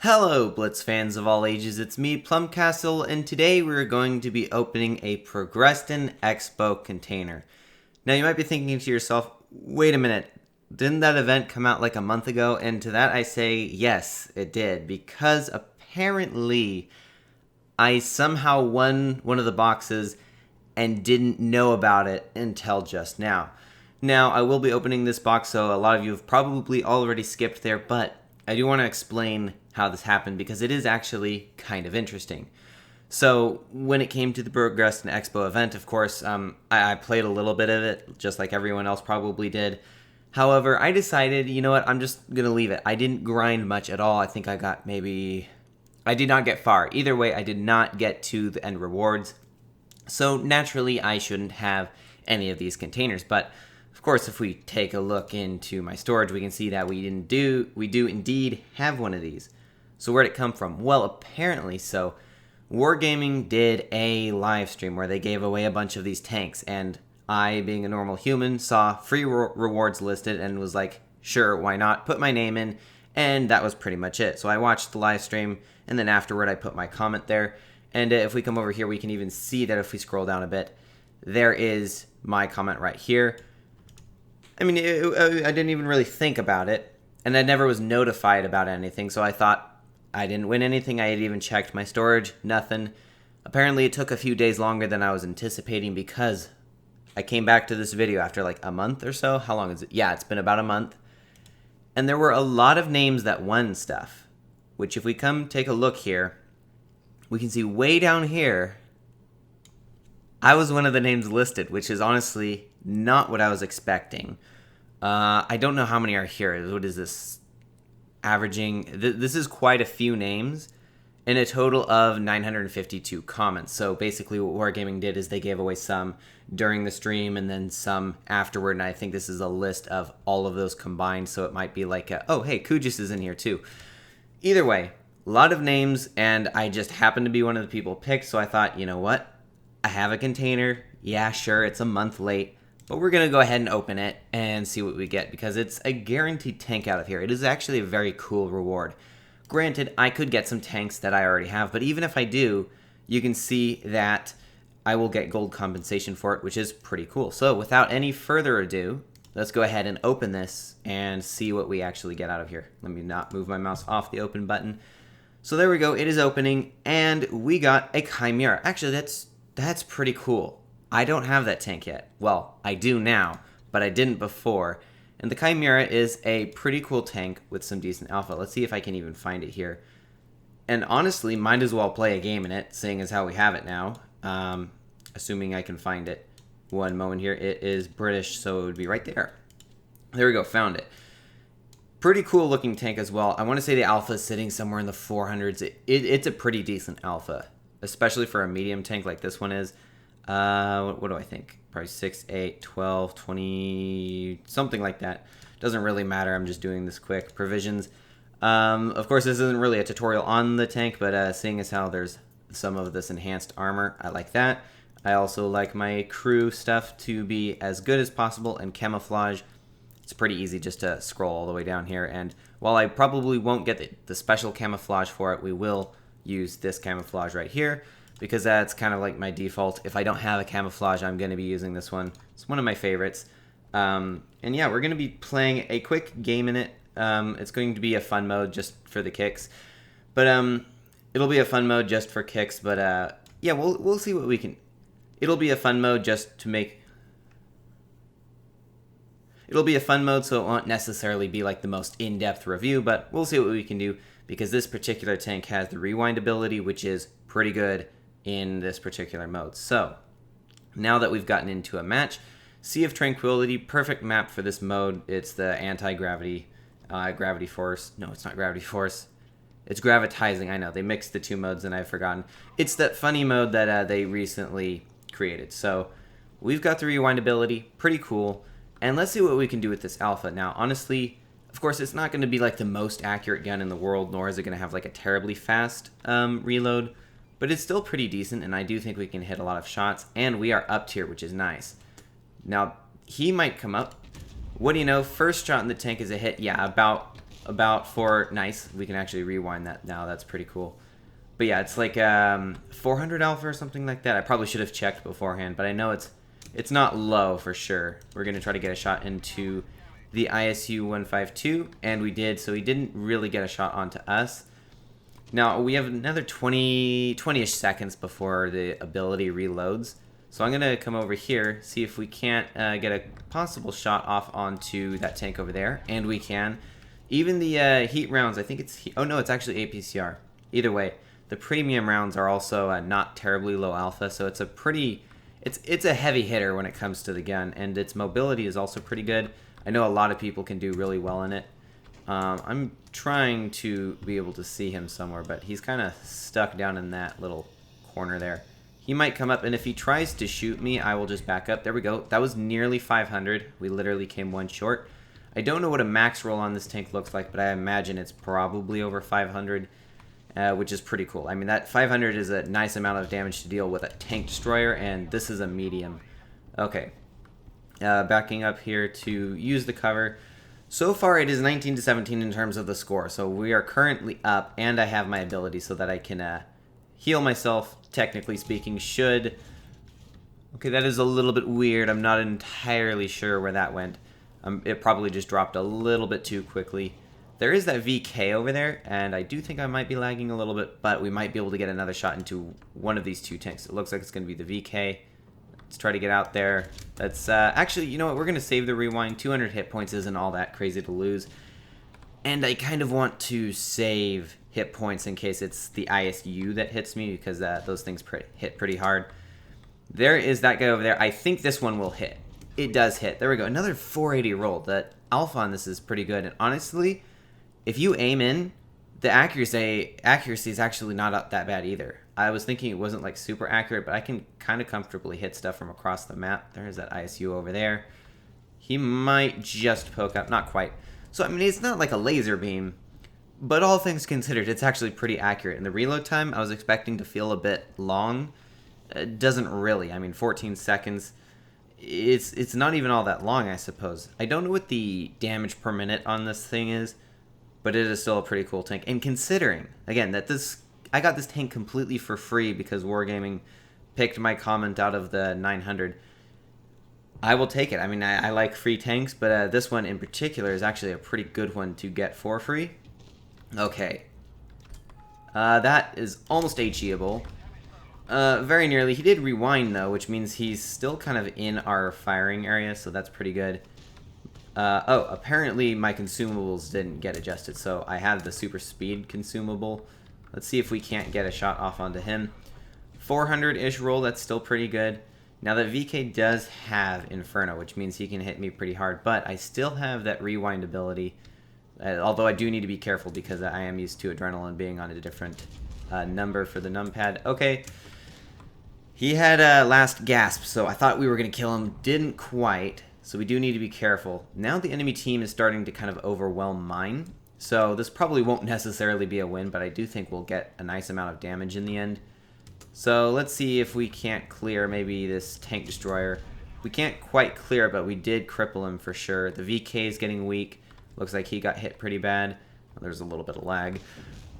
Hello, Blitz fans of all ages, it's me, PlumCastle, and today we're going to be opening a PROGRESTON Expo container. Now, you might be thinking to yourself, wait a minute, didn't that event come out like a month ago? And to that I say, yes, it did, because apparently I somehow won one of the boxes and didn't know about it until just now. Now, I will be opening this box, so a lot of you have probably already skipped there, but I do want to explain how this happened because it is actually kind of interesting. So when it came to the PROGRESTON Expo event, of course, I played a little bit of it, just like everyone else probably did. However, I decided, you know what, I'm just going to leave it. I didn't grind much at all. I think I got I did not get far. Either way, I did not get to the end rewards. So naturally, I shouldn't have any of these containers. But of course, if we take a look into my storage, we can see that we do indeed have one of these. So where'd it come from? Well, apparently, so Wargaming did a live stream where they gave away a bunch of these tanks, and I, being a normal human, saw free rewards listed and was like, sure, why not? Put my name in, and that was pretty much it. So I watched the live stream, and then afterward I put my comment there. And if we come over here, we can even see that if we scroll down a bit, there is my comment right here. I mean, I didn't even really think about it, and I never was notified about anything, so I thought I didn't win anything. I had even checked my storage, nothing. Apparently, it took a few days longer than I was anticipating because I came back to this video after like a month or so. How long is it? Yeah, it's been about a month. And there were a lot of names that won stuff, which if we come take a look here, we can see way down here, I was one of the names listed, which is honestly not what I was expecting. I don't know how many are here. What is this? Averaging, this is quite a few names in a total of 952 comments. So basically what Wargaming did is they gave away some during the stream and then some afterward, and I think this is a list of all of those combined, so it might be like, oh hey, Kujis is in here too. Either way, a lot of names, and I just happened to be one of the people picked, so I thought, you know what? I have a container. Yeah, sure, it's a month late. But we're going to go ahead and open it and see what we get because it's a guaranteed tank out of here. It is actually a very cool reward. Granted, I could get some tanks that I already have, but even if I do, you can see that I will get gold compensation for it, which is pretty cool. So without any further ado, let's go ahead and open this and see what we actually get out of here. Let me not move my mouse off the open button. So there we go. It is opening, and we got a Chimera. Actually, that's pretty cool. I don't have that tank yet. Well, I do now, but I didn't before. And the Chimera is a pretty cool tank with some decent alpha. Let's see if I can even find it here. And honestly, might as well play a game in it, seeing as how we have it now. Assuming I can find it. One moment here. It is British, so it would be right there. There we go, found it. Pretty cool looking tank as well. I want to say the alpha is sitting somewhere in the 400s. It's a pretty decent alpha, especially for a medium tank like this one is. What do I think? Probably 6, 8, 12, 20, something like that. Doesn't really matter. I'm just doing this quick. Provisions. Of course, this isn't really a tutorial on the tank, but seeing as how there's some of this enhanced armor, I like that. I also like my crew stuff to be as good as possible, and camouflage. It's pretty easy just to scroll all the way down here, and while I probably won't get the special camouflage for it, we will use this camouflage right here, because that's kind of like my default. If I don't have a camouflage, I'm going to be using this one. It's one of my favorites. And yeah, we're going to be playing a quick game in it. It's going to be a fun mode just for the kicks. But it'll be a fun mode just for kicks. But yeah, we'll see what we can. It'll be a fun mode just to make. It'll be a fun mode, so it won't necessarily be like the most in-depth review. But we'll see what we can do, because this particular tank has the rewind ability, which is pretty good in this particular mode. So now that we've gotten into a match, Sea of Tranquility, perfect map for this mode. It's the anti-gravity gravity force. No, it's not gravity force. It's gravitizing. I know they mixed the two modes and I've forgotten. It's that funny mode that they recently created. So we've got the rewind ability, pretty cool. And let's see what we can do with this alpha. Now, honestly, of course, it's not going to be like the most accurate gun in the world, nor is it going to have like a terribly fast reload. But it's still pretty decent, and I do think we can hit a lot of shots, and we are up tier, which is nice. Now, he might come up. What do you know? First shot in the tank is a hit. Yeah, about about for... Nice. We can actually rewind that now. That's pretty cool. But yeah, it's like 400 alpha or something like that. I probably should have checked beforehand, but I know it's not low for sure. We're going to try to get a shot into the ISU 152, and we did, so he didn't really get a shot onto us. Now, we have another 20-ish seconds before the ability reloads. So I'm going to come over here, see if we can't get a possible shot off onto that tank over there. And we can. Even the heat rounds, I think it's... Oh, no, it's actually APCR. Either way, the premium rounds are also not terribly low alpha, so it's a pretty... It's a heavy hitter when it comes to the gun, and its mobility is also pretty good. I know a lot of people can do really well in it. I'm trying to be able to see him somewhere, but he's kind of stuck down in that little corner there. He might come up, and if he tries to shoot me, I will just back up. There we go. That was nearly 500. We literally came one short. I don't know what a max roll on this tank looks like, but I imagine it's probably over 500, which is pretty cool. I mean, that 500 is a nice amount of damage to deal with a tank destroyer, and this is a medium. Okay. Backing up here to use the cover. So far, it is 19 to 17 in terms of the score. So we are currently up, and I have my ability so that I can heal myself, technically speaking, should... Okay, that is a little bit weird. I'm not entirely sure where that went. It probably just dropped a little bit too quickly. There is that VK over there, and I do think I might be lagging a little bit, but we might be able to get another shot into one of these two tanks. It looks like it's going to be the VK. Let's try to get out there. That's actually, you know what, we're going to save the rewind. 200 hit points isn't all that crazy to lose. And I kind of want to save hit points in case it's the ISU that hits me, because those things hit pretty hard. There is that guy over there. I think this one will hit. It does hit. There we go. Another 480 roll. The alpha on this is pretty good. And honestly, if you aim in, the accuracy is actually not that bad either. I was thinking it wasn't like super accurate, but I can kind of comfortably hit stuff from across the map. There's that ISU over there. He might just poke up. Not quite. So, I mean, it's not like a laser beam, but all things considered, it's actually pretty accurate. And the reload time, I was expecting to feel a bit long. It doesn't really. I mean, 14 seconds. It's not even all that long, I suppose. I don't know what the damage per minute on this thing is, but it is still a pretty cool tank. And considering, again, that I got this tank completely for free because Wargaming picked my comment out of the 900. I will take it. I mean, I like free tanks, but this one in particular is actually a pretty good one to get for free. Okay. That is almost HE-able. Very nearly. He did rewind, though, which means he's still kind of in our firing area, so that's pretty good. Oh, apparently my consumables didn't get adjusted, so I have the super speed consumable. Let's see if we can't get a shot off onto him. 400-ish roll, that's still pretty good. Now that VK does have Inferno, which means he can hit me pretty hard, but I still have that rewind ability, although I do need to be careful because I am used to Adrenaline being on a different number for the numpad. Okay. He had last gasp, so I thought we were going to kill him. Didn't quite, so we do need to be careful. Now the enemy team is starting to kind of overwhelm mine, so this probably won't necessarily be a win, but I do think we'll get a nice amount of damage in the end. So let's see if we can't clear maybe this tank destroyer. We can't quite clear it, but we did cripple him for sure. The VK is getting weak. Looks like he got hit pretty bad. There's a little bit of lag.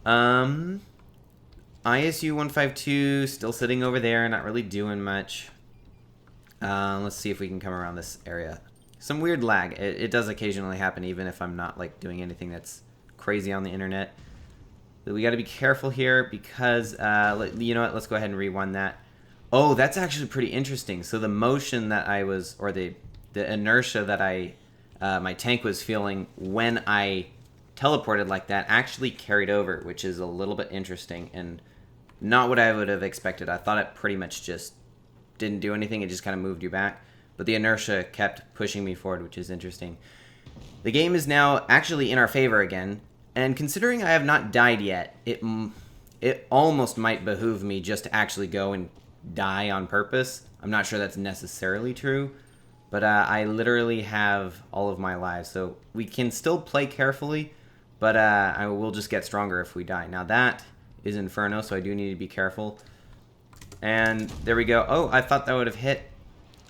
ISU 152 still sitting over there, not really doing much. Let's see if we can come around this area. Some weird lag. It does occasionally happen, even if I'm not like doing anything that's crazy on the internet. But we got to be careful here because, you know what? Let's go ahead and rewind that. Oh, that's actually pretty interesting. So the motion that I was, or the inertia that my tank was feeling when I teleported like that actually carried over, which is a little bit interesting and not what I would have expected. I thought it pretty much just didn't do anything. It just kind of moved you back. But the inertia kept pushing me forward, which is interesting. The game is now actually in our favor again. And considering I have not died yet, it almost might behoove me just to actually go and die on purpose. I'm not sure that's necessarily true. But I literally have all of my lives. So we can still play carefully. But I will just get stronger if we die. Now that is Inferno, so I do need to be careful. And there we go. Oh, I thought that would have hit.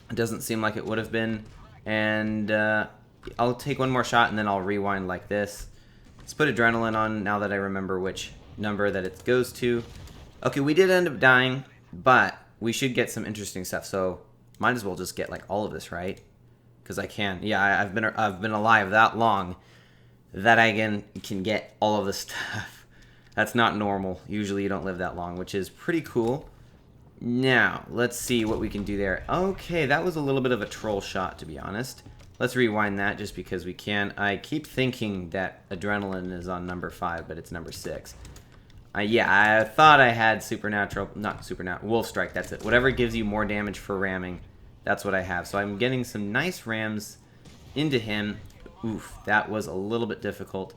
It doesn't seem like it would have been. And I'll take one more shot and then I'll rewind like this. Let's put adrenaline on now that I remember which number that it goes to. Okay, we did end up dying, but we should get some interesting stuff. So might as well just get like all of this, right? Because I can. Yeah, I've been alive that long that I can get all of this stuff. That's not normal. Usually you don't live that long, which is pretty cool. Now, let's see what we can do there. Okay, that was a little bit of a troll shot, to be honest. Let's rewind that just because we can. I keep thinking that adrenaline is on number 5, but it's number 6. Yeah, I thought I had Wolf Strike, that's it. Whatever gives you more damage for ramming, that's what I have. So I'm getting some nice rams into him. Oof, that was a little bit difficult.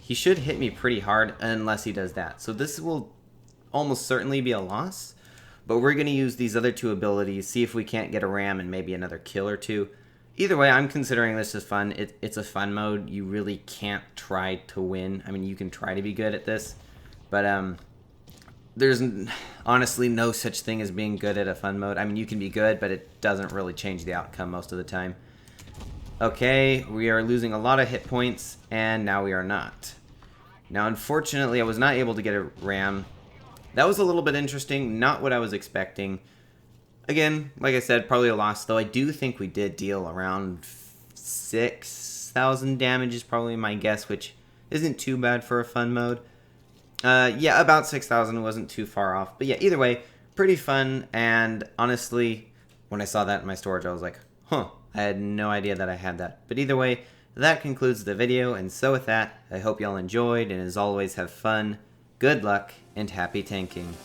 He should hit me pretty hard unless he does that. So this will almost certainly be a loss. But we're going to use these other 2 abilities, see if we can't get a ram and maybe another kill or 2. Either way, I'm considering this as fun. It's a fun mode. You really can't try to win. I mean, you can try to be good at this. But there's honestly no such thing as being good at a fun mode. I mean, you can be good, but it doesn't really change the outcome most of the time. Okay, we are losing a lot of hit points, and now we are not. Now, unfortunately, I was not able to get a ram. That was a little bit interesting, not what I was expecting. Again, like I said, probably a loss, though I do think we did deal around 6,000 damage is probably my guess, which isn't too bad for a fun mode. Yeah, about 6,000 wasn't too far off. But yeah, either way, pretty fun, and honestly, when I saw that in my storage, I was like, huh, I had no idea that I had that. But either way, that concludes the video, and so with that, I hope y'all enjoyed, and as always, have fun, good luck, and happy tanking.